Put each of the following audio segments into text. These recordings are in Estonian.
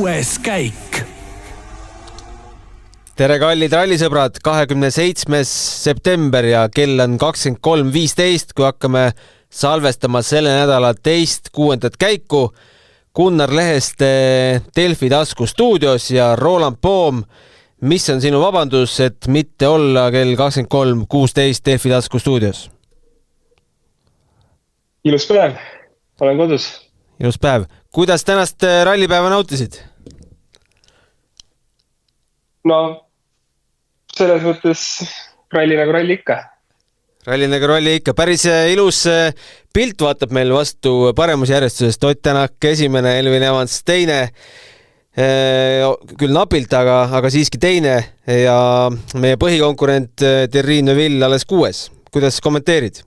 6. käik. Tere kallid rallisõbrad, 27. september ja kell on 23.15, kui hakkame salvestama selle nädala teist 6. käiku. Gunnar Leheste Delfi tasku stuudios ja Roland Poom, mis on sinu vabandus, et mitte olla kell 23.16 Delfi tasku stuudios? Ilus päev, olen kodus. Ilus päev. Kuidas tänast rallipäeva nautisid? No, selles mõttes ralli nagu ralli ikka. Ralli nagu ralli ikka. Päris ilus pilt vaatab meil vastu paremusjärjestusest. Ott Tänak esimene, Elvin Evans teine. Küll napilt, aga siiski teine. Ja meie põhikonkurent Thierry Neuville alles 6. Kuidas kommenteerid?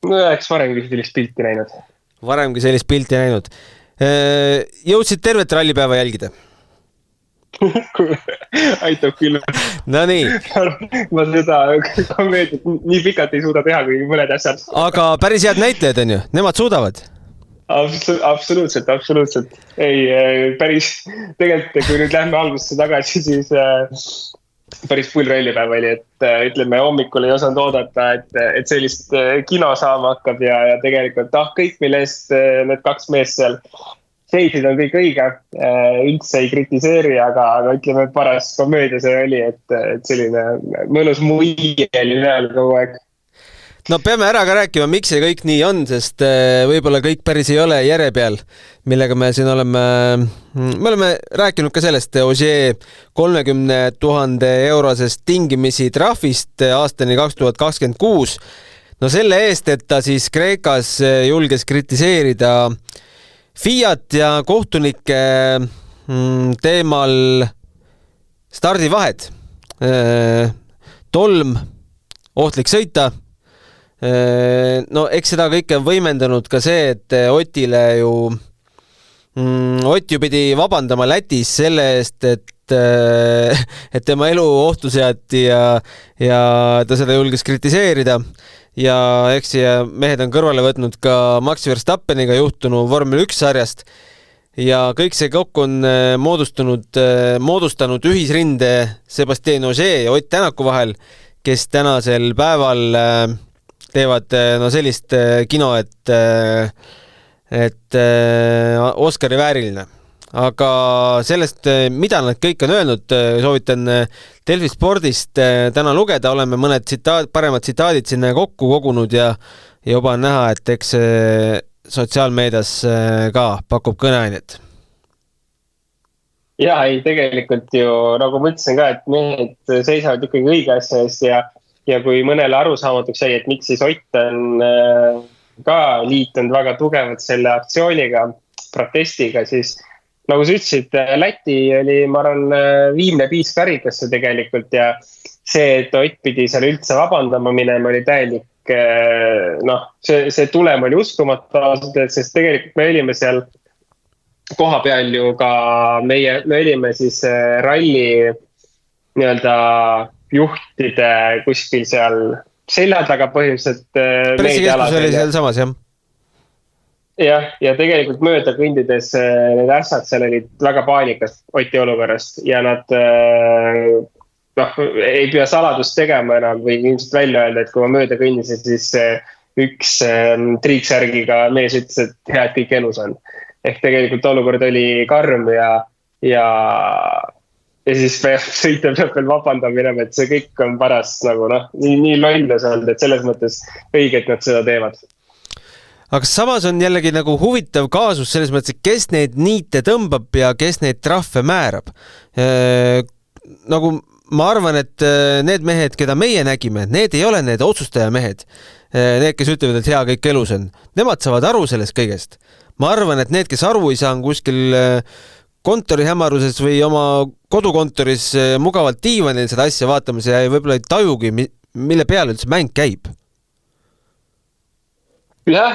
No eks varemgi sellist pilti näinud. Varemgi sellist pilti näinud. Jõudsid tervet rallipäeva jälgida? Aitab küll. No nii. Ma seda kommeediat nii pikalt ei suuda teha, kui mõned asjad. Aga päris head näitlejad on ju? Nemad suudavad? Absoluutselt. Ei, päris, tegelikult kui nüüd lähme algusse tagasi, siis päris full rallipäev oli, et ütleme hommikul ei osanud oodata, et sellist kino saama hakkab ja tegelikult kõik, mille eest need 2 meest seal seisid on kõik õige, üldse ei kritiseeri, aga ütleme, et paras komöödia see oli, et selline mõnus muie oli näol kogu aeg. No peame ära ka rääkima, miks see kõik nii on, sest võib-olla kõik päris ei ole järje peal, millega me siin oleme rääkinud ka sellest Ogier 30 000 eurosest tingimisi trahvist aastani 2026. No selle eest, et ta siis Kreekas julges kritiseerida Fiat ja kohtunike teemal stardivahed. Tolm, ohtlik sõita. No eks seda kõike on võimendanud ka see, et Otile ju Ott ju pidi vabandama Lätis selle eest, et tema elu ohtu seati ja ta seda julges kritiseerida. Ja eks mehed on kõrvale võtnud ka Max Verstappeniga juhtunu Vormel 1 sarjast ja kõik see kokku on moodustanud ühisrinde Sébastien Ogier ja Ott Tänaku vahel, kes tänasel päeval teevad sellist kino, et Oscari vääriline. Aga sellest, mida nad kõik on öelnud, soovitan Delfi Spordist täna lugeda. Oleme mõned paremad tsitaadid sinna kokku kogunud ja juba on näha, et eks sotsiaalmeedias ka pakub kõneainet. Ja, ei, tegelikult ju, nagu ma ütlesin ka, et mehed seisavad ikkagi õige asja eest ja kui mõnele arusaamatuks jäi, et miks siis Ott on ka liitunud väga tugevalt selle aktsiooniga, protestiga, siis nagu sa ütlesid, Läti oli, ma arvan, viimne piis karikasse tegelikult ja see, et Ott pidi seal üldse vabandama minema, oli täielik, see tulem oli uskumatu, sest tegelikult me olime seal koha peal ju ka me olime siis ralli nii-öelda juhtide kuskil seal selja taga põhimõtteliselt. Pressikeskus oli seal samas, jah? Ja tegelikult mööda kõndides need ässad seal olid väga paanikas Oti olukorrast ja nad ei pea saladust tegema enam või ilmselt välja öelda, et kui ma mööda kõndisin, siis üks triiksärgiga mees ütles, et hea, et kõik elus on. Ehk tegelikult olukord oli karm ja siis sõita peab veel vabandama minema, et see kõik on paras nagu nii lollus olnud, et selles mõttes õige, et nad seda teevad. Aga samas on jällegi nagu huvitav kaasus selles mõttes, et kes neid niite tõmbab ja kes neid trahve määrab. Nagu ma arvan, et need mehed, keda meie nägime, need ei ole need otsustajamehed. Need, kes ütlevad, et hea kõik elus on. Nemad saavad aru sellest kõigest. Ma arvan, et need, kes aru ei saa, on kuskil kontori hämaruses või oma kodukontoris mugavalt diivanil seda asja vaatamas ja võib-olla ei tajugi, mille peale üldse mäng käib. Jah,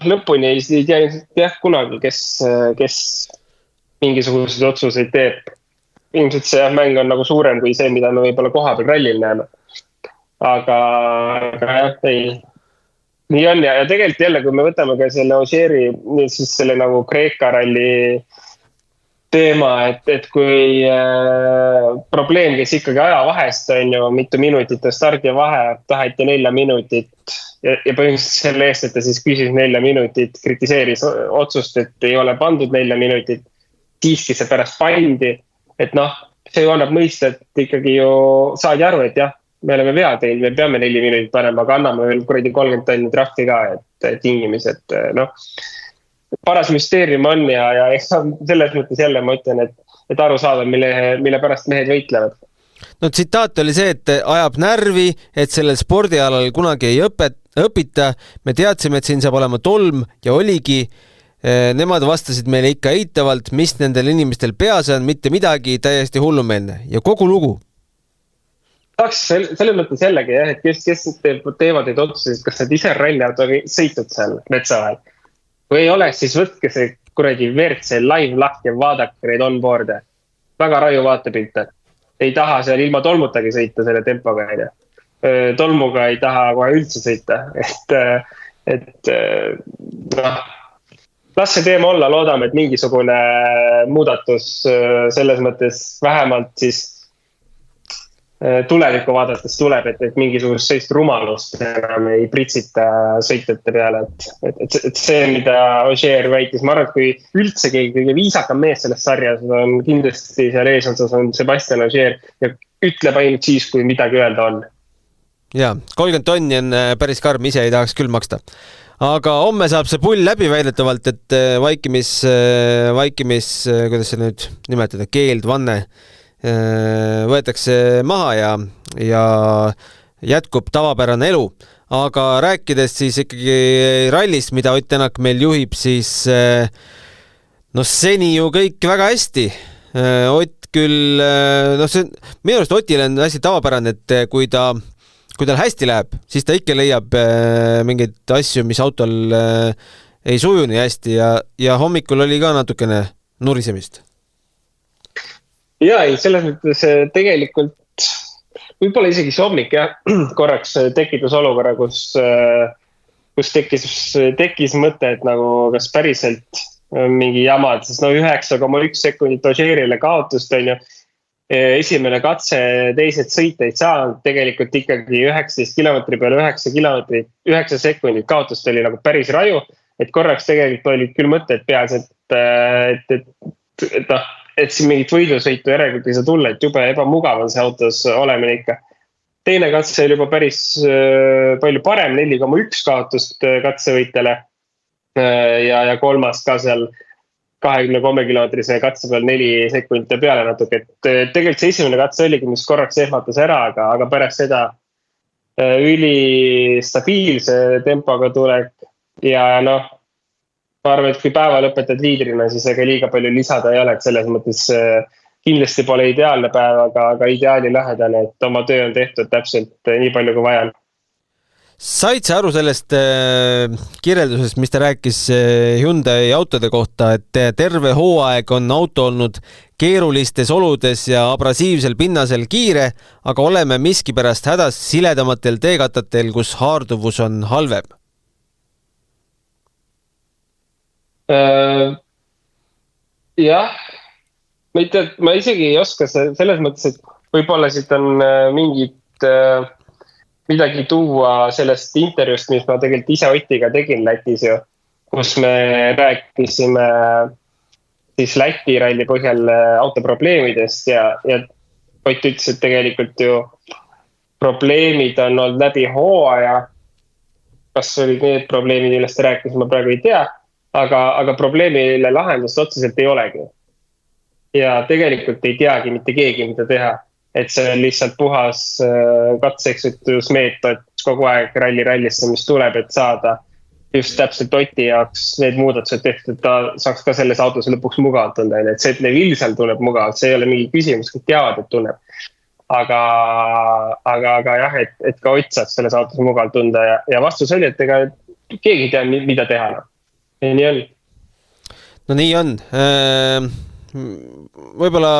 lõpuni ei tea kunagi, kes mingisuguseid otsuseid teeb. Ilmselt see mäng on nagu suurem kui see, mida me võib-olla koha peal rallil näeme. Aga jah, ei. nii on ja tegelikult jälle, kui me võtame ka selle Ožeeri, siis selle nagu Kreeka ralli teema, et kui probleem käis ikkagi ajavahest, on ju, mitu minutit on stardivahe, taheti 4 minutit ja põhimõtteliselt selle eest, et ta siis küsis 4 minutit, kritiseeris otsust, et ei ole pandud 4 minutit, siiski see pärast pandi, et noh, see ju annab mõista, et ikkagi ju saadi aru, et jah, me oleme vea teinud, me peame 4 minutit panema, aga anname veel kuradi 30 tonni trahvi ka, et tingimis, et noh, paras müsteerium on ja selles mõttes jälle ma ütlen, et aru saada, mille pärast mehed võitlevad. No tsitaat oli see, et ajab närvi, et sellel spordialal kunagi ei õpita. Me teadsime, et siin saab olema tolm ja oligi. Nemad vastasid meile ikka eitavalt, mis nendel inimestel peas on, mitte midagi, täiesti hullumeelne ja kogu lugu. Tahaks selles mõttes jällegi, jah, et kes teevad neid otsuseid, kas nad ise ralliautoga sõitud seal metsa vahel. Kui ei ole, siis võtke see kuradi WRC live lahti ja vaadake neid onboard'e. Väga raju vaatepilte. Ei taha seal ilma tolmutagi sõita selle tempoga. Tolmuga ei taha kohe üldse sõita. Et noh, las see teema olla, loodame, et mingisugune muudatus selles mõttes vähemalt siis tulevikku vaadates tuleb, et mingisugust sellist rumalust enam ei pritsita sõitjate peale, et see, mida Ožeer väitis, ma arvan, et kui üldse kõige viisakam mees selles sarjas on kindlasti seal eesotsas on Sebastian Ožeer ja ütleb ainult siis, kui midagi öelda on. Jaa, 30 tonni on päris karm, ise ei tahaks küll maksta. Aga homme saab see pull läbi väidetavalt, et vaikimis, kuidas see nüüd nimetada, keeld, vanne võetakse maha ja jätkub tavapärane elu. Aga rääkides siis ikkagi rallist, mida Ott Tänak meil juhib, siis no seni ju kõik väga hästi. Ott küll, no see, minu arust Otile on hästi tavapärane, et kui tal hästi läheb, siis ta ikka leiab mingeid asju, mis autol ei suju nii hästi ja hommikul oli ka natukene nurisemist. Ja ei, selles mõttes tegelikult võib-olla isegi see hommik jah, korraks tekitas olukorra, kus tekkis mõte, et nagu kas päriselt mingi jamad, sest no 9,1 sekundit Ožeerile kaotust on ju. Esimene katse, teised sõita ei saanud, tegelikult ikkagi 19 kilomeetri peale 9 sekundit kaotust oli nagu päris raju, et korraks tegelikult olid küll mõtted peas, et siin mingit võidusõitu järelikult ei saa tulla, et jube ebamugav on see autos olemine ikka. Teine katse oli juba päris palju parem, 4,1 kaotust katsevõitele ja kolmas ka seal 23 kilomeetrise katse peal 4 sekundite peale natuke, et tegelikult see esimene katse oligi, mis korraks ehmatas ära, aga pärast seda üli stabiilse tempoga tulek ja noh, ma arvan, et kui päeva lõpetad liidrina, siis ega liiga palju lisada ei ole, et selles mõttes kindlasti pole ideaalne päev, aga ideaali lähedane, et oma töö on tehtud täpselt nii palju kui vaja. Said sa aru sellest kirjeldusest, mis ta rääkis Hyundai autode kohta, et terve hooaeg on auto olnud keerulistes oludes ja abrasiivsel pinnasel kiire, aga oleme miskipärast hädas siledamatel teekatatel, kus haarduvus on halvem? Jah, ma isegi ei oska selles mõttes, et võib-olla siit on midagi tuua sellest intervjuust, mis ma tegelikult ise Otiga tegin Lätis ju, kus me rääkisime siis Läti ralli põhjal autoprobleemidest ja Ott ütles, et tegelikult ju probleemid on olnud läbi hooaja. Kas olid need probleemid, millest ta rääkis, ma praegu ei tea. Aga probleemile lahendust otseselt ei olegi. Ja tegelikult ei teagi mitte keegi, mida teha. Et see on lihtsalt puhas katseeksitusmeetod kogu aeg rallisse, mis tuleb, et saada just täpselt Oti jaoks need muudatused tehtud, et ta saaks ka selles autos lõpuks mugavalt tunda. Et see, et Neville seal tunneb mugavalt, see ei ole mingi küsimus, kõik teavad, et tunneb. Aga jah, et ka Ott saaks selles autos mugavalt tunda ja vastus oli, et ega keegi ei tea, mida teha. Nii on. No nii on. Võib-olla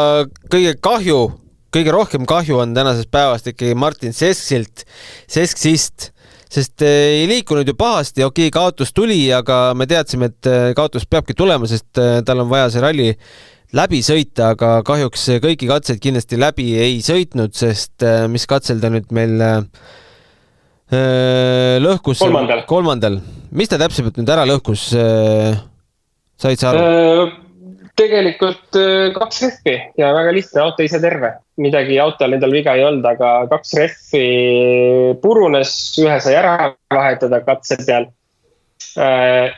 kõige rohkem kahju on tänasest päevast ikkagi Martin Sesksist, sest ei liikunud ju pahasti, okei, kaotus tuli, aga me teadsime, et kaotus peabki tulema, sest tal on vaja see ralli läbi sõita, aga kahjuks kõiki katseid kindlasti läbi ei sõitnud, sest mis katsel ta nüüd meil lõhkus kolmandal. Mis ta täpselt nüüd ära lõhkus, said sa aru? Tegelikult 2 rehvi ja väga lihtne, auto ise terve. Midagi autol endal viga ei olnud, aga 2 rehvi purunes, ühe sai ära vahetada katse peal.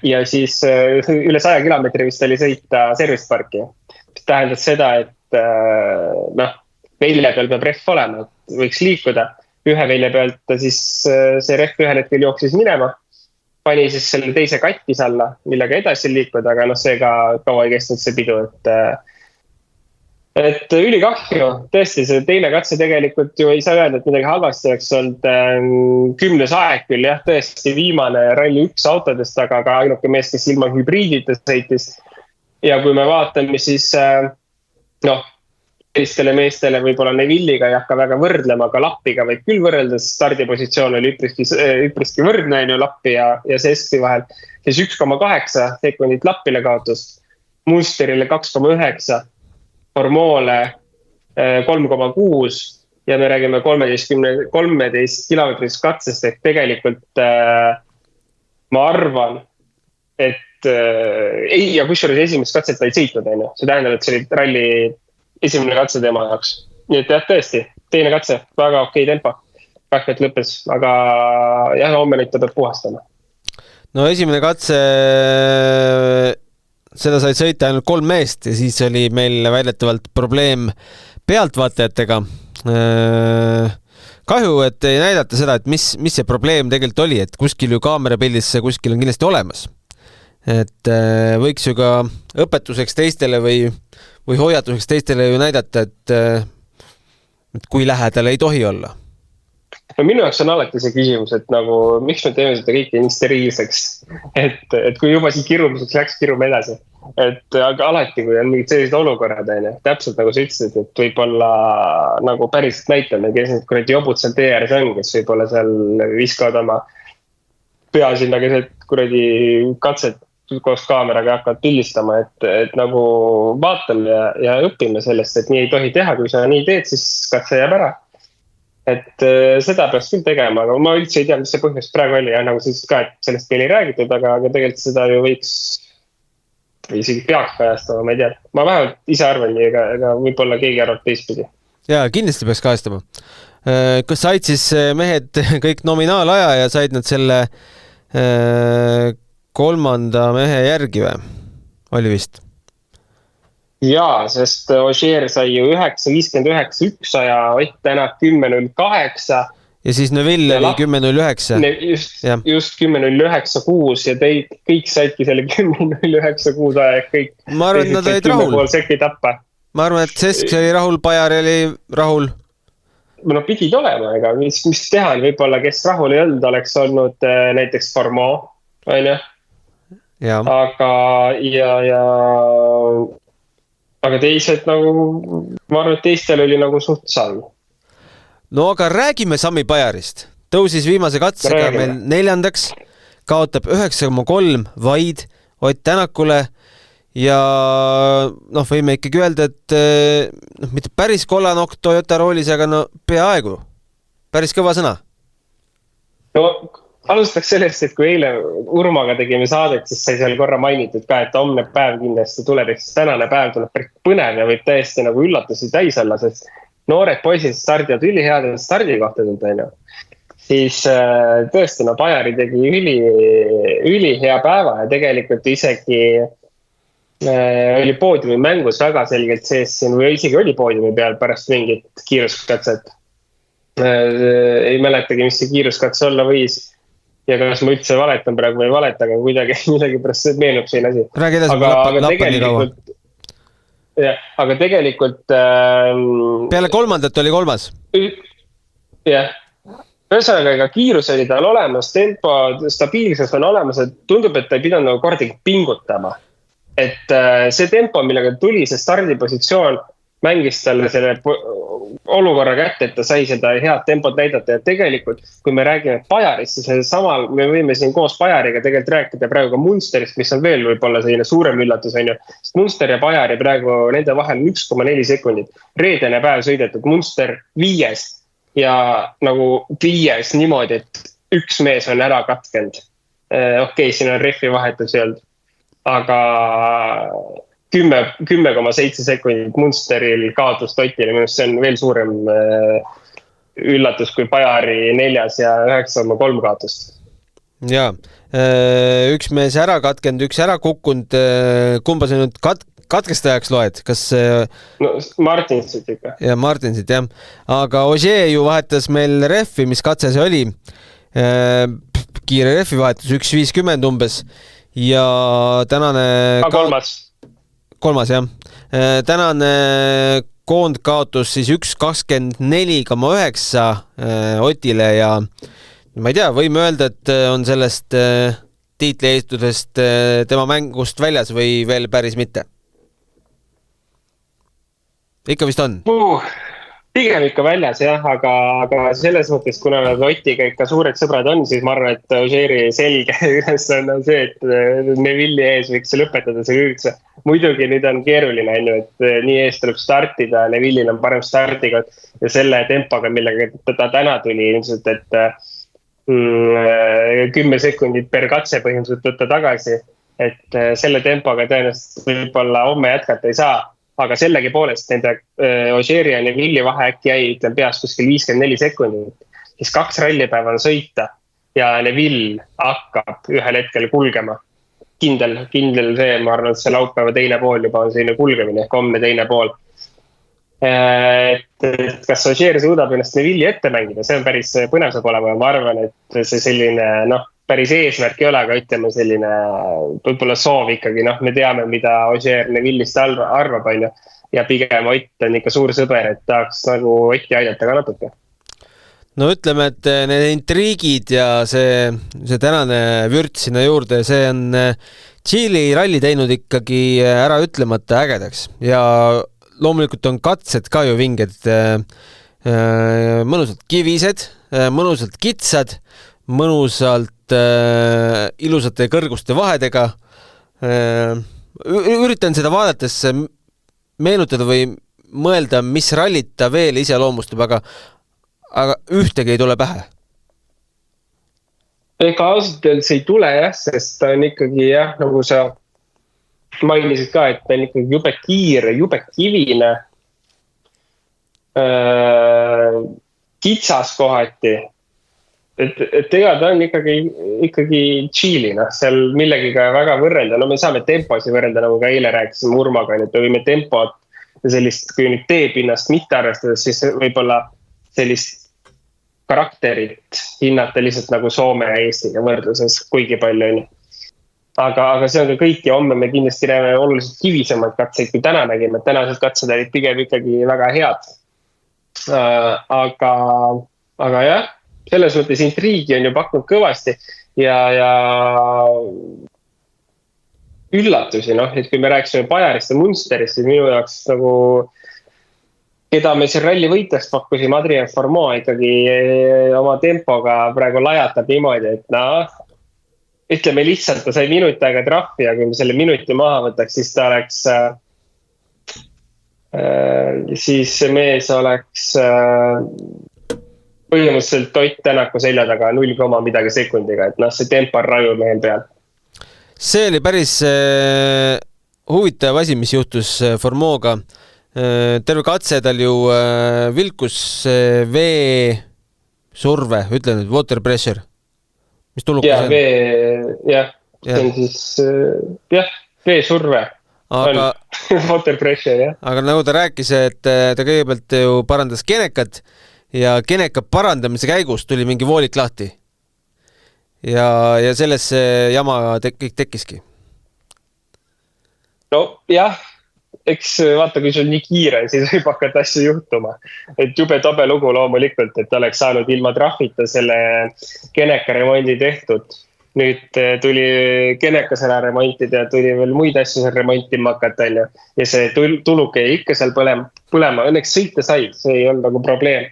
Ja siis üle 100 kilomeetri vist oli sõita service parki. Mis tähendas seda, et velje peal peab rehv olema, et võiks liikuda. Ühe velje pealt siis see rehv ühel hetkel jooksis minema. Pani siis selle teise kattis alla, millega edasi liikuda, aga see ka kaua ei kestnud see pidu, et ülikahju. Tõesti, see teine katse tegelikult ju ei saa öelda, et midagi halvasti oleks olnud 10. aeg küll, jah, tõesti viimane ralli 1 autodest, aga ka ainuke mees, kes ilma hübriidita sõitis. Ja kui me vaatame, siis sellistele meestele võib-olla Neville'iga ei hakka väga võrdlema, aga Lappiga võib küll võrreldes. Stardipositsioon oli üpriski võrdne Lappi ja Sestri vahel. Siis 1,8 sekundit Lappile kaotus, Munsterile 2,9, Formoole 3,6 ja me räägime 13 kilomeetrist katsest, et tegelikult ma arvan, et ja kusjuures esimest katset ta ei sõitnud, see tähendab, et see oli ralli esimene katse teema jaoks. Nii et jah, tõesti, teine katse, väga okei tempo. Kahvelt lõppes, aga jah, homme nüüd ta peab puhastama. No esimene katse, seda said sõita ainult 3 meest ja siis oli meil väidetavalt probleem pealtvaatajatega. Kahju, et ei näidata seda, et mis see probleem tegelikult oli, et kuskil ju kaamerapildis see kuskil on kindlasti olemas. Et võiks ju ka õpetuseks teistele või hoiatuseks teistele ju näidata, et kui lähedal ei tohi olla. No minu jaoks on alati see küsimus, et nagu, miks me teeme seda kõike nii steriilseks, et kui juba siin kirumiseks läks, kirume edasi. Aga alati, kui on mingid sellised olukorrad, täpselt nagu sa ütlesid, et võib-olla nagu päriselt näitame, kes need kuradi jobud seal tee ääres on, kes võib-olla seal viskavad oma pea sinna keset kuradi katset koos kaameraga hakkavad pildistama, et nagu vaatame ja õpime sellest, et nii ei tohi teha, kui sa nii teed, siis katse jääb ära. Et seda peaks küll tegema, aga ma üldse ei tea, mis see põhjus praegu oli ja nagu siis ka, et sellest meil ei räägitud, aga tegelikult seda ju võiks või isegi peaks kajastama, ma ei tea. Ma vähemalt ise arvan nii, ega võib-olla keegi arvab teistpidi. Jaa, kindlasti peaks kajastama. Kas said siis mehed kõik nominaalaja ja said nad selle 3. mehe järgi või? Oli vist? Jaa, sest Ogier sai ju 9.59 üks aja, Ott Tänak 10.08. Ja siis Neville oli 10.09. Just 10.09.6 ja kõik saidki selle 10.09.6 aja, kõik. Ma arvan, et nad olid rahul. Ma arvan, et Sesk oli rahul, Pajar oli rahul. No pidid olema, ega mis teha, võib-olla kes rahul ei olnud, oleks olnud näiteks Formeau, on ju? Aga teised nagu, ma arvan, et teistel oli nagu suht sall. No aga räägime Sami Pajarist. Tõusis viimase katsega meil 4. Kaotab 9,3 vaid Ott Tänakule ja võime ikkagi öelda, et mitte päris kollanokk Toyota roolis, aga peaaegu. Päris kõva sõna. No alustaks sellest, et kui eile Urmaga tegime saadet, siis sai seal korra mainitud ka, et homne päev kindlasti tuleb, eks tänane päev tuleb päris põnev ja võib täiesti nagu üllatusi täis olla, sest noored poisid stardivad üliheadel stardikohtadelt, on ju. Siis tõesti, Pajari tegi üli hea päeva ja tegelikult isegi oli poodiumi mängus väga selgelt sees siin või isegi oli poodiumi peal pärast mingit kiiruskatset. Ei mäletagi, mis see kiiruskatse olla võis. Ja kas ma üldse valetan praegu või valeta, aga midagi pärast meenub siin asi. Räägi edasi, aga tegelikult peale 3. oli 3. Jah. Ühesõnaga, ega kiirus oli tal olemas, tempo, stabiilsus on olemas, et tundub, et ta ei pidanud kordagi pingutama. Et see tempo, millega tuli, see stardipositsioon mängis talle selle olukorra kätte, et ta sai seda head tempot näidata ja tegelikult, kui me räägime Bajarist, siis samal me võime siin koos Bajariga tegelikult rääkida praegu ka Munsterist, mis on veel võib-olla selline suurem üllatus, on ju. Sest Munster ja Bajari praegu nende vahel 1,4 sekundit. Reedene päev sõidetud Munster 5 ja nagu 5 niimoodi, et üks mees on ära katkenud. Okei, siin on refi vahetus ei olnud, aga 10,7 sekundit Munsteril kaotust Otile, minust see on veel suurem üllatus kui Bajari 4 ja 9,3 kaotust. Jaa, üks mees ära katkenud, üks ära kukkunud, kumba sa nüüd katkestajaks loed, kas no Martinsit ikka. Ja Martinsit, jah. Aga Ogier ju vahetas meil refi, mis katse see oli. Kiire refi vahetus, 1.50 umbes ja tänane kolmas, jah. Tänane koondkaotus siis 1.24,9 Otile ja ma ei tea, võime öelda, et on sellest tiitliestusest tema mängust väljas või veel päris mitte? Ikka vist on? Pigem ikka väljas jah, aga selles mõttes, kuna nad Otiga ikka suured sõbrad on, siis ma arvan, et Ogieri selge ülesanne on see, et Neville'i ees võiks lõpetada see üldse. Muidugi nüüd on keeruline, et nii ees tuleb startida, Neville'il on parem startiga ja selle tempoga, millega ta täna tuli ilmselt, et 10 sekundit per katse põhimõtteliselt võtta tagasi, et selle tempoga tõenäoliselt võib-olla homme jätkata ei saa. Aga sellegi poolest nende Ogieri ja Neville'i vahe äkki jäi, ütlem peast kuskil 54 sekundit. Siis 2 rallipäeva on sõita ja Neville hakkab ühel hetkel kulgema. Kindel see, ma arvan, et see laupäeva teine pool juba on selline kulgemine, ehk homne teine pool. Et kas Ogier suudab ennast Neville'i ette mängida, see on päris põnev saab olema ja ma arvan, et see selline, päris eesmärk ei ole, aga ütleme selline võib-olla soov ikkagi, me teame, mida Ogier Neville'ist arvab, on ju, ja pigem Ott on ikka suur sõber, et tahaks nagu Otti aidata ka natuke. No ütleme, et need intriigid ja see tänane vürt sinna juurde, see on Tšiili ralli teinud ikkagi ära ütlemata ägedaks ja loomulikult on katsed ka ju vinged, mõnusalt kivised, mõnusalt kitsad, mõnusalt ilusate kõrguste vahedega. Üritan seda vaadates meenutada või mõelda, mis rallit ta veel iseloomustab, aga ühtegi ei tule pähe. Ega ausalt öeldes ei tule jah, sest ta on ikkagi jah, nagu sa mainisid ka, et ta on ikkagi jube kiire, jube kivine, kitsas kohati. Et ega ta on ikkagi Tšiili, seal millegiga väga võrrelda. No me saame temposi võrrelda, nagu ka eile rääkisime Urmaga, et võime tempot ja sellist, kui nüüd teepinnast mitte arvestades, siis võib-olla sellist karakterit hinnata lihtsalt nagu Soome ja Eestiga võrdluses kuigi palju on. Aga see on ka kõik ja homme me kindlasti näeme oluliselt kivisemaid katseid, kui täna nägime. Tänased katsed olid pigem ikkagi väga head. Aga jah, selles mõttes intriigi on ju pakkunud kõvasti ja üllatusi, et kui me rääkisime Bajarist ja Munsterist, siis minu jaoks nagu keda me siin ralli võitjast pakkusime, Adrien Formeau ikkagi oma tempoga praegu lajatab niimoodi, et ütleme lihtsalt, ta sai minut aega trahvi ja kui me selle minuti maha võtaks, siis ta oleks siis see mees oleks põhimõtteliselt Ott Tänaku selja taga 0, midagi sekundiga, et see tempo on raju mehel peal. See oli päris huvitav asi, mis juhtus Formeauga. Terve katse tal ju vilkus vee surve, ütle nüüd, water pressure. Mis tulukas on? See on siis, vee surve. Water pressure, jah. Aga nagu ta rääkis, et ta kõigepealt ju parandas kenekat ja keneka parandamise käigus tuli mingi voolik lahti. Ja selles jama kõik tekkiski. No jah, eks vaata, kui sul nii kiire, siis võib hakata asju juhtuma. Et jube tobe lugu loomulikult, et oleks saanud ilma trahvita selle keneka remondi tehtud. nüüd tuli Genekas ära remontida ja tuli veel muid asju seal remontima hakata, on ju. Ja see tuluk jäi ikka seal põlema, õnneks sõita sai, see ei olnud nagu probleem.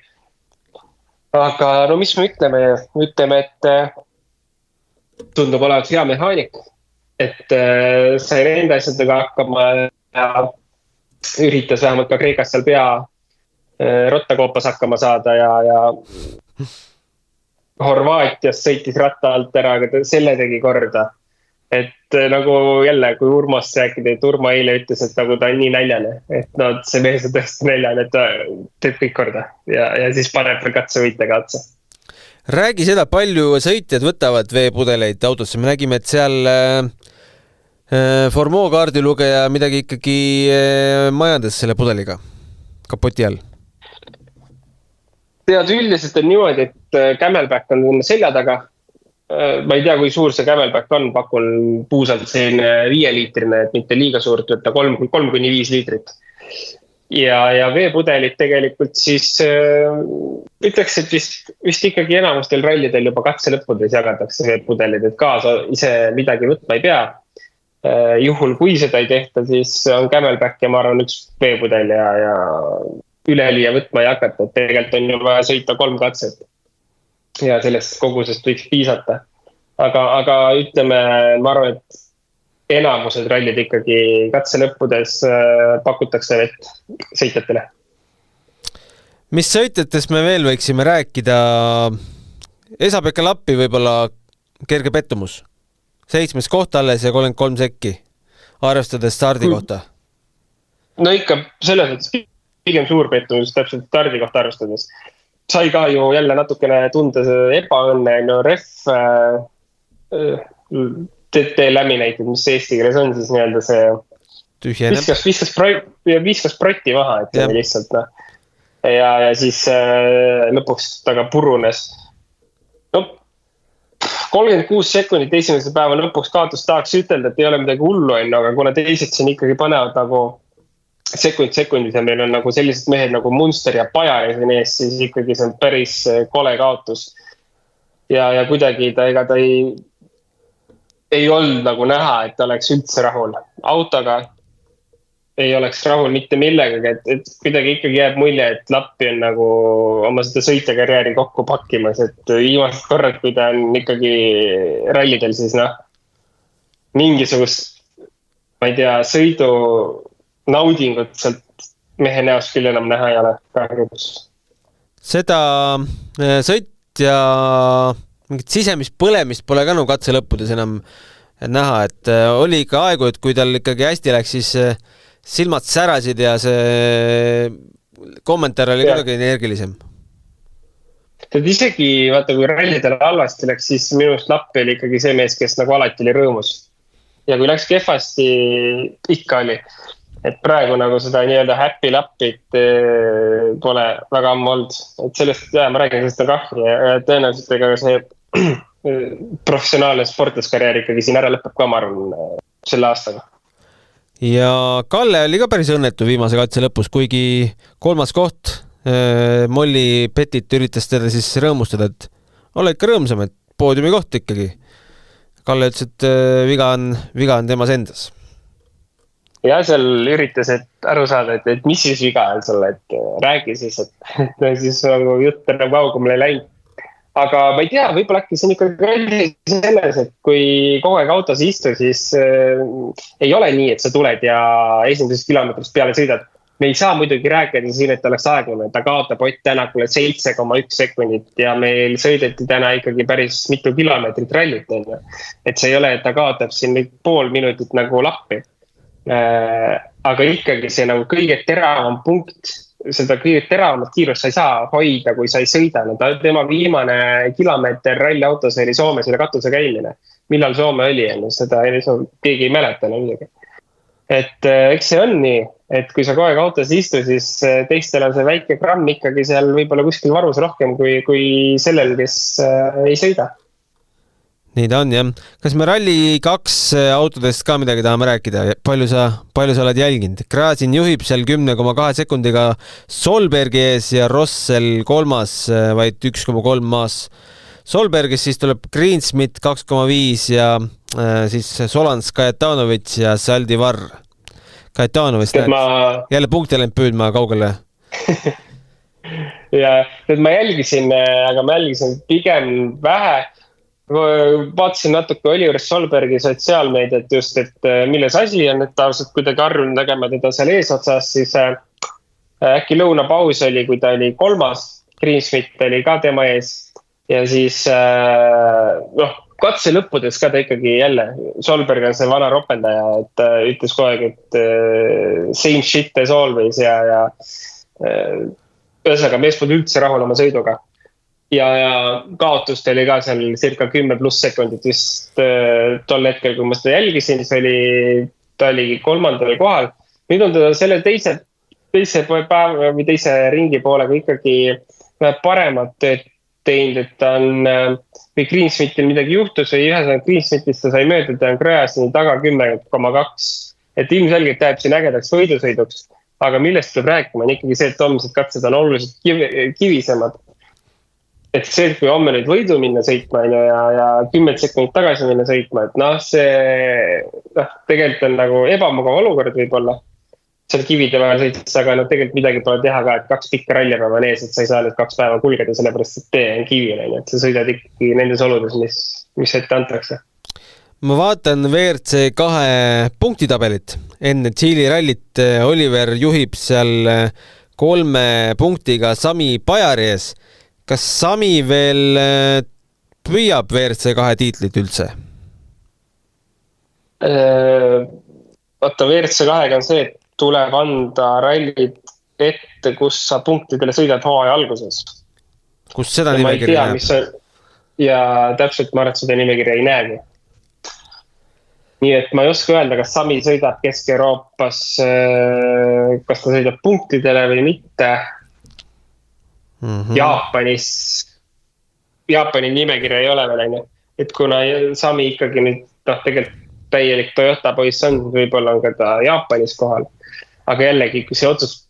Aga no mis me ütleme, et tundub olevat hea mehaanik, et sai nende asjadega hakkama ja üritas vähemalt ka Kreekas seal Rottakoopas hakkama saada ja Horvaatias sõitis ratta alt ära, aga selle tegi korda. Et nagu jälle, kui Urmast rääkida, et Urmo eile ütles, et nagu ta on nii näljane, et no see mees on tõesti näljane, et ta teeb kõik korda ja siis paneb veel katsevõitega otsa. Räägi seda, palju sõitjad võtavad veepudeleid autosse. Me nägime, et seal Formeau kaardilugeja midagi ikkagi majandas selle pudeliga kapoti all. Tead, üldiselt on niimoodi, et Camelback on selja taga. Ma ei tea, kui suur see Camelback on, pakun puusalt selline 5-liitrine, et mitte liiga suurt võtta, 3-5 liitrit. Ja veepudelit tegelikult siis ütleks, et vist ikkagi enamustel rallidel juba katselõppudes jagatakse veepudelid, et kaasa ise midagi võtma ei pea. Juhul, kui seda ei tehta, siis on Camelback ja ma arvan üks veepudel ja üleliia võtma ei hakata, et tegelikult on ju vaja sõita 3 katset ja sellest kogusest võiks piisata. Aga ütleme, ma arvan, et enamused rallid ikkagi katselõppudes pakutakse vett sõitjatele. Mis sõitjatest me veel võiksime rääkida? Esa-Pekka Lappi võib-olla kerge pettumus. 7. koht alles ja 33 sekki, arvestades stardi kohta. No ikka selles mõttes pigem suur pettumus, täpselt stardi kohta arvestades. Sai ka ju jälle natukene tunda ebaõnne, no ref TT laminated, mis eesti keeles on siis nii-öelda see viskas protti maha, et lihtsalt no. Ja siis lõpuks taga purunes. No 36 sekundit esimese päeva lõpuks kaotus tahaks ütelda, et ei ole midagi hullu, aga kuna teised siin ikkagi panevad nagu sekundid ja meil on nagu sellised mehed nagu Munster ja Pajar ees, siis ikkagi see on päris kole kaotus. Ja kuidagi ta ei olnud nagu näha, et ta oleks üldse rahul. Autoga ei oleks rahul mitte millegagi, et kuidagi ikkagi jääb mulje, et Lappi on nagu oma seda sõitekarjääri kokku pakkimas, et viimased korrad, kui ta on ikkagi rallidel, siis mingisugust, ma ei tea, sõidu naudingut sealt mehe näost küll enam näha ei ole kahjuks. Seda sõitja mingit sisemist põlemist pole ka katse lõppudes enam näha, et oli ikka aegu, et kui tal ikkagi hästi läks, siis silmad särasid ja see kommentaar oli kuidagi energilisem. Tead isegi, vaata, kui rallidele halvasti läks, siis minust Lappi oli ikkagi see mees, kes nagu alati oli rõõmus. Ja kui läks kehvasti, ikka oli. Et praegu nagu seda nii-öelda happy Lappit pole väga ammu olnud. Et sellest, ma räägin sellest kahju ja tõenäoliselt ega see professionaalne sportlaskarjäär ikkagi siin ära lõpeb ka, ma arvan, selle aastaga. Ja Kalle oli ka päris õnnetu viimase katse lõpus, kuigi 3. koht Molli Petit üritas teda siis rõõmustada, et ole ikka rõõmsam, et poodiumi koht ikkagi. Kalle ütles, et viga on temas endas. Ja seal üritas aru saada, et mis siis viga on sulle, et räägi siis, et siis nagu jutt on nagu kaugemale läinud. Aga ma ei tea, võib-olla äkki see on ikkagi selles, et kui kogu aeg autos istu, siis ei ole nii, et sa tuled ja esimesest kilometrist peale sõidad. Me ei saa muidugi rääkida siin, et oleks aeglane, ta kaotab Ott Tänakule 7,1 sekundit ja meil sõideti täna ikkagi päris mitu kilomeetrit rallit. Et see ei ole, et ta kaotab siin pool minutit nagu Lappi. Aga ikkagi see nagu kõige teravam punkt, seda kõige teravamat kiirust sa ei saa hoida, kui sa ei sõida. Tema viimane kilomeeter ralliautos oli Soomes üle katuse käimine. Millal Soome oli, seda keegi ei mäleta. Et eks see on nii, et kui sa kogu aeg autos istu, siis teistel on see väike gramm ikkagi seal võib-olla kuskil varus rohkem kui sellel, kes ei sõida. Nii ta on, jah. Kas me Rally 2 autodest ka midagi tahame rääkida? Palju sa oled jälginud? Kraasin juhib seal 10,2 sekundiga Solbergi ees ja Rossel 3. vaid 1,3 maas Solbergis siis tuleb Greensmit 2,5 ja siis Solans, Kajetanovitš ja Saldivar. Kajetanovitš jälle punkti läinud püüdma kaugele. Ja nüüd ma jälgisin pigem vähe. Vaatasin natuke Oliver Solbergi sotsiaalmeediat just, et milles asi on, et tavaliselt kuidagi arvun nägema teda seal eesotsas, siis äkki lõunapaus oli, kui ta oli 3. Greensmit oli ka tema ees ja siis katse lõppudes ka ta ikkagi jälle, Solberg on see vana ropendaja, et ütles kogu aeg, et same shit as always ja ühesõnaga mees polnud üldse rahul oma sõiduga. Ja kaotust oli ka seal circa 10+ sekundit vist tol hetkel, kui ma seda jälgisin, ta oli 3. kohal. Nüüd on ta selle teise päeva või teise ringi poolega ikkagi paremat teinud, et ta on või Greensmitil midagi juhtus või ühesõnaga Greensmitist ta sai mööda, ta on Krajasini taga 10,2. Et ilmselgelt jääb siin ägedaks võidusõiduks, aga millest tuleb rääkima on ikkagi see, et homsed katsed on oluliselt kivisemad. Et see, kui homme nüüd võidu minna sõitma ja 10 sekundit tagasi minna sõitma, et see tegelikult on nagu ebamugav olukord võib-olla seal kivide vahel sõites, aga tegelikult midagi pole teha ka, et 2 pikka rallipäeva on ees, et sa ei saa nüüd 2 päeva kulgeda, sellepärast et tee on kivine, et sa sõidad ikkagi nendes oludes, mis ette antakse. Ma vaatan WRC 2 punktitabelit. Enne Tšiili rallit Oliver juhib seal 3 punktiga Sami Pajari ees. Kas Sami veel püüab WRC 2 tiitlit üldse? Vaata, WRC 2 on see, et tuleb anda rallid ette, kus sa punktidele sõidad hooaja alguses. Kus seda nimekirja näeb? Ja täpselt ma arvan, et seda nimekirja ei näegi. Nii et ma ei oska öelda, kas Sami sõidab Kesk-Euroopas, kas ta sõidab punktidele või mitte. Jaapani nimekirja ei ole veel, et kuna Sami ikkagi nüüd tegelikult täielik Toyota poiss on, võib-olla on ka ta Jaapanis kohal, aga jällegi, kui see otsus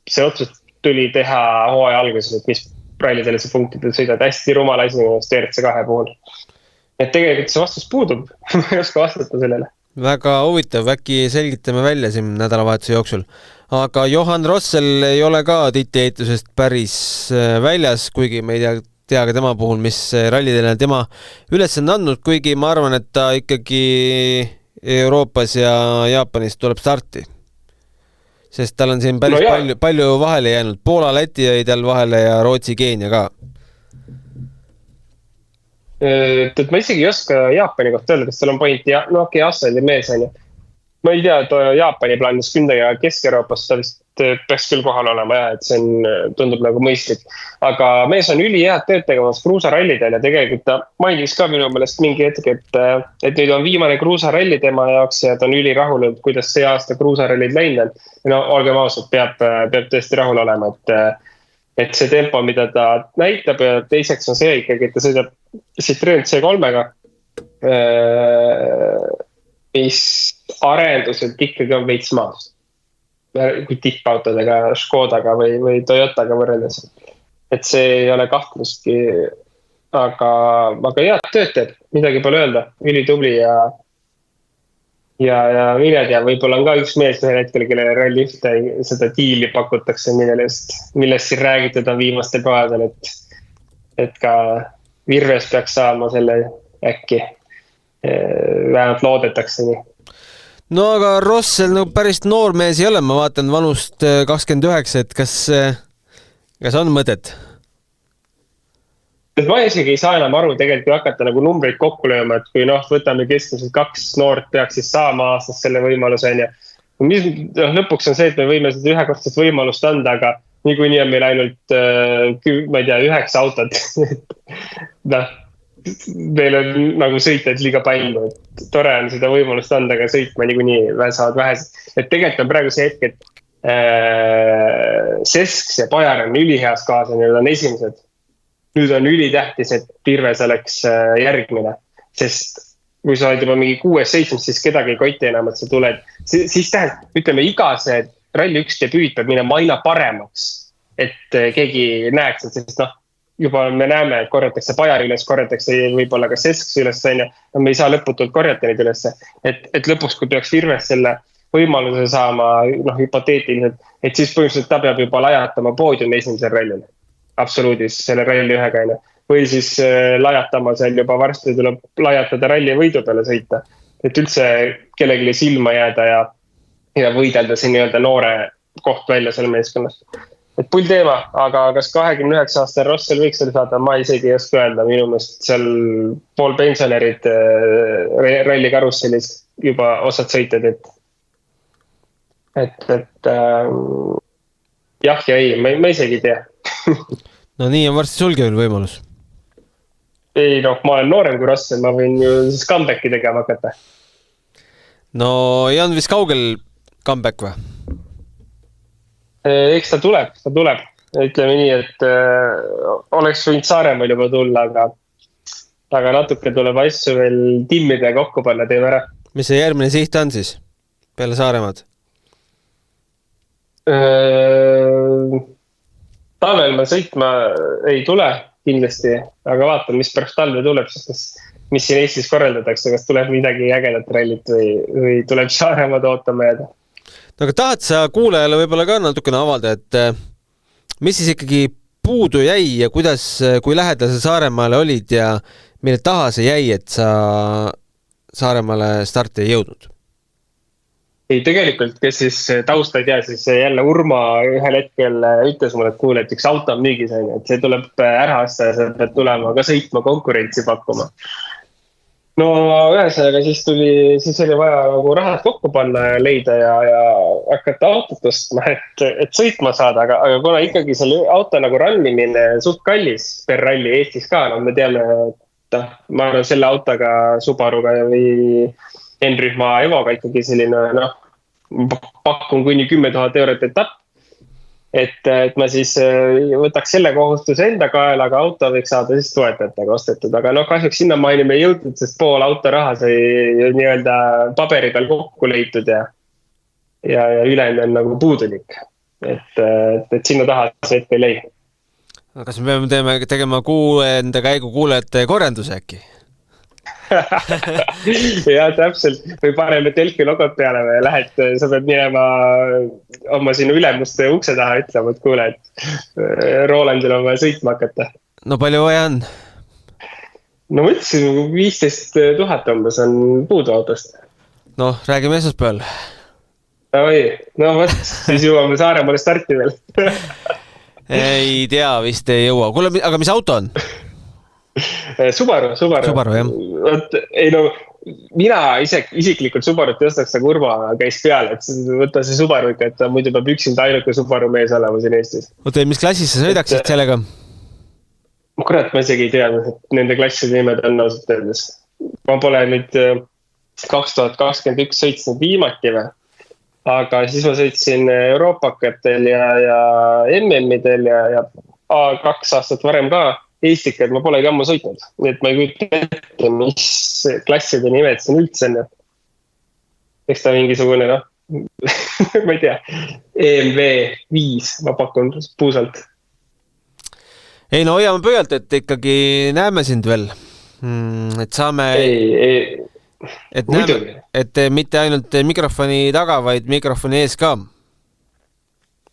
tuli teha hooaja alguses, et mis rallidele see punktidele sõidad, hästi rumal asi WRC 2 puhul. Et tegelikult see vastus puudub, ma ei oska vastata sellele. Väga huvitav, äkki selgitame välja siin nädalavahetuse jooksul. Aga Johan Rossel ei ole ka tiitlieheitusest päris väljas, kuigi me ei tea ka tema puhul, mis rallidele tema üles on andnud, kuigi ma arvan, et ta ikkagi Euroopas ja Jaapanis tuleb starti. Sest tal on siin päris palju vahele jäänud. Poola, Läti jäi tal vahele ja Rootsi, Keenia ka. Et ma isegi ei oska Jaapani kohta öelda, kas tal on point Asseldi mees on ju. Ma ei tea, et Jaapani plaanis kündega Kesk-Euroopas ta vist peaks küll kohal olema et see tundub nagu mõistlik. Aga mees on ülihead tööd tegemas kruusarallidel ja tegelikult ta mainis ka minu meelest mingi hetk, et nüüd on viimane kruusaralli tema jaoks ja ta on ülirahul, kuidas see aasta kruusarallid läinud on. Olgem ausalt, peab tõesti rahul olema, et see tempo, mida ta näitab ja teiseks on see ikkagi, et ta sõidab Citroen C3-ga, mis arenduselt ikkagi on veits maas. Kui tippautodega, Škodaga või Toyotaga võrreldes. Et see ei ole kahtlustki, aga head tööd teeb, midagi pole öelda, ülitubli ja mine tea, võib-olla on ka üks mees ühel hetkel, kelle ralli seda diili pakutakse, millest siin räägitud on viimastel päevadel, et ka Virves peaks saama selle äkki, vähemalt loodetakse nii. No aga Rossel päris noor mees ei ole, ma vaatan vanust 29, et kas on mõtet? Ma isegi ei saa enam aru tegelikult, kui hakata nagu numbreid kokku lööma, et kui võtame keskmiselt 2 noort peaks siis saama aastas selle võimaluse. Lõpuks on see, et me võime seda ühekordset võimalust anda, aga niikuinii on meil ainult, ma ei tea, 9 autot. Meil on nagu sõitjaid liiga palju, et tore on seda võimalust anda, aga sõitma niikuinii saavad vähesed. Et tegelikult on praegu see hetk, et Sesks ja Pajar on üliheas kaasa, need on esimesed. Nüüd on ülitähtis, et Virves oleks järgmine, sest kui sa oled juba mingi 6-7, siis kedagi ei kotti enam, et sa tuled. Siis tähendab, ütleme, iga see ralli 1 debüüt peab minema aina paremaks, et keegi näeks, et juba me näeme, et korjatakse Bajari üles, korjatakse võib-olla ka Seskse üles, no me ei saa lõputult korjata neid üles. Et lõpuks, kui peaks Virves selle võimaluse saama, hüpoteetiliselt, et siis põhimõtteliselt ta peab juba lajatama poodiumi esimesel rallil. Absoluudis selle ralli ühega. Või siis lajatama seal juba varsti tuleb lajatada ralli võidu peale sõita. Et üldse kellelegi silma jääda ja võidelda see nii-öelda noore koht välja selle meeskonnast. Et pull teema, aga kas 29 aastal Rossel võiks selle saada, ma isegi ei oska öelda, minu meelest seal pool pensionärid ralli karusselis juba osad sõitjad, et jah ja ei, ma isegi ei tea. No nii on varsti sulge veel võimalus. Ei ma olen noorem kui Rossel, ma võin ju siis comebacki tegema hakata. No ei olnud vist kaugel comeback või? Eks ta tuleb. Ütleme nii, et oleks võinud Saaremaal juba tulla, aga natuke tuleb asju veel timmida ja kokku panna, teeme ära. Mis see järgmine siht on siis peale Saaremaad? Talvel ma sõitma ei tule kindlasti, aga vaatan, mis pärast talve tuleb, sest mis siin Eestis korraldatakse, kas tuleb midagi ägedat rallit või tuleb Saaremaad ootama jääda. No aga tahad sa kuulajale võib-olla ka natukene avalda, et mis siis ikkagi puudu jäi ja kuidas, kui lähedal sa Saaremaale olid ja mille taha see jäi, et sa Saaremaale starti ei jõudnud? Ei, tegelikult, kes siis tausta ei tea, siis jälle Urma ühel hetkel ütles mulle, et kuule, et üks auto on müügis, et see tuleb ära aasta ja sa pead tulema ka sõitma konkurentsi pakkuma. No ühesõnaga siis oli vaja nagu rahad kokku panna ja leida ja hakata autot ostma, et sõitma saada, aga kuna ikkagi selle auto nagu rallimine suht kallis per ralli Eestis ka, me teame, et ma arvan selle autoga Subaruga või N-rühma Evoga ikkagi selline, pakun kuni 10 000 eurot etapp. Et ma siis võtaks selle kohustuse enda kaela, aga auto võiks saada siis toetajatega ostetud. Aga kahjuks sinna maini me ei jõudnud, sest pool auto raha sai nii-öelda paberi peal kokku leitud ja ülejäänud on nagu puudulik. Et sinna taha see hetk ei leia. Kas me peame tegema enda käigu kuulajate korjanduse äkki? Ja täpselt, või paneme telki logod peale või lähed, sa pead minema oma sinu ülemuste ukse taha ütlema, et kuule, et Rolandil on vaja sõitma hakata. No palju vaja on? No ma ütlesin, 15 000 umbes on puudu autost. No, räägime esmaspäeval. No võt, siis jõuame Saaremaale starti veel. Ei tea, vist ei jõua. Kuule, aga mis auto on? Subaru, jah. Ei mina isiklikult Subarut ei ostaks, aga Urma käis peale, et võtta see Subaru ikka, et ta muidu peab üksinda ainuke Subaru mees olema siin Eestis. Oota, mis klassis sa sõidaksid sellega? Kurat, ma isegi ei tea, et nende klasside nimed on ausalt öeldes. Ma pole nüüd 2021 sõitsnud viimati või, aga siis ma sõitsin Euroopakatel ja MM-idel ja 2 aastat varem ka Eestikad, ma polegi ammu sõitnud, nii et ma ei kujuta ette, mis klasside nimed siin üldse on. Eks ta mingisugune, ma ei tea, EMV 5, ma pakun puusalt. Ei no hoiame pöölt, et ikkagi näeme sind veel, et saame, et mitte ainult mikrofoni taga, vaid mikrofoni ees ka.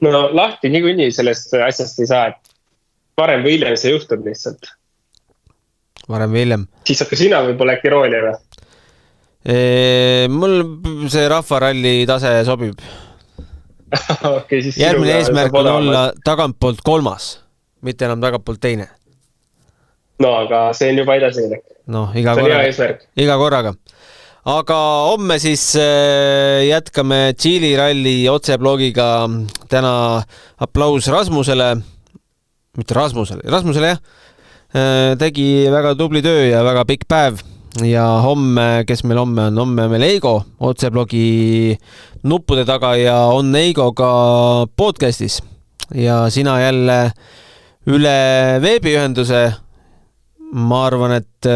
No lahti niikuinii sellest asjast ei saa, et varem või hiljem see juhtub lihtsalt. Varem või hiljem. Siis hakka sina võib-olla äkki rooli või? Mul see rahvaralli tase sobib. Okay, järgmine eesmärk on olla tagantpoolt 3, mitte enam tagantpoolt 2. No aga see on juba edasi. No, iga korraga. Aga homme siis jätkame Tšiili ralli otseblogiga. Täna aplaus Rasmusele. Mitte Rasmusele jah, tegi väga tubli töö ja väga pikk päev ja homme, kes meil homme on? Homme meil Eigo otseblogi nuppude taga ja on Eigo ka podcastis ja sina jälle üle veebiühenduse. Ma arvan, et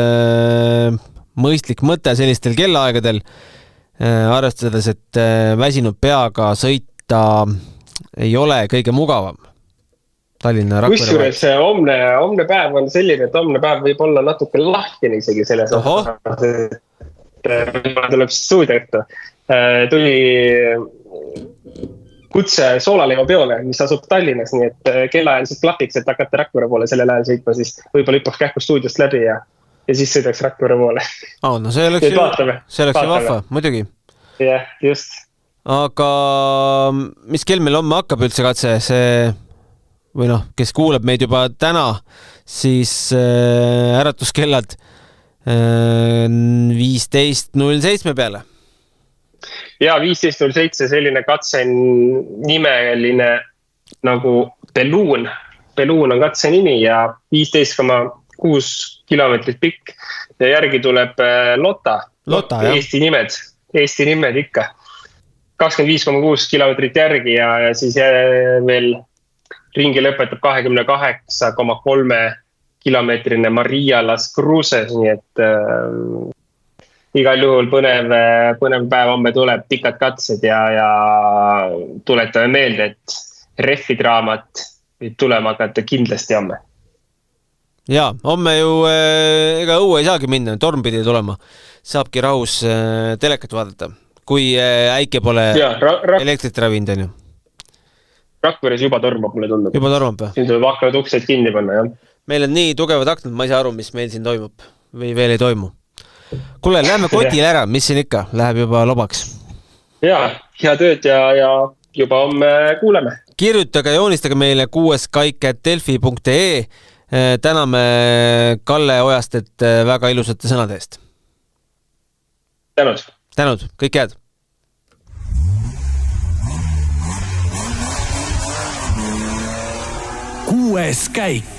mõistlik mõte sellistel kellaaegadel, arvestades, et väsinud peaga sõita ei ole kõige mugavam. Tallinna Rakvere kusjuures homne päev on selline, et homne päev võib olla natuke lahkene isegi selles osas, et tuleb stuudioettu. Tuli kutse soolaleiva peole, mis asub Tallinnas, nii et kellaajaliselt klapiks, et hakata Rakvere poole sellel ajal sõitma, siis võib-olla hüppaks kähku stuudiost läbi ja siis sõidaks Rakvere poole. No see oleks ju vahva, muidugi. Jah, just. Aga mis kell meil homme hakkab üldse katse? See, või noh, kes kuuleb meid juba täna, siis äratuskellad 15.07 peale. Ja 15.07 selline katse nimeline nagu Beluun. Beluun on katse nimi ja 15,6 kilomeetrit pikk. Ja järgi tuleb Lota Eesti nimed ikka. 25,6 kilomeetrit järgi ja siis veel ringi lõpetab 28,3 kilomeetrine Maria Las Cruces, nii et igal juhul põnev päev homme tuleb, pikad katsed ja tuletame meelde, et refidraamat võib tulema hakata kindlasti homme. Jaa, homme ju ega õue ei saagi minna, torm pidi tulema. Saabki rahus telekat vaadata, kui äike pole elektrit ravinud, on ju. Rakveres juba tormab, mulle tundub. Juba tormab või? Siin tuleb aknad uksed kinni panna, jah. Meil on nii tugevad aknad, ma ei saa aru, mis meil siin toimub või veel ei toimu. Kuule, lähme kotile ära, mis siin ikka? Läheb juba lobaks. Jaa, hea tööd ja juba homme kuuleme. Kirjutage ja joonistage meile kuueskaik@delfi.ee. Täname Kalle Ojastet väga ilusate sõnade eest. Tänud, kõik head. Kuues käik.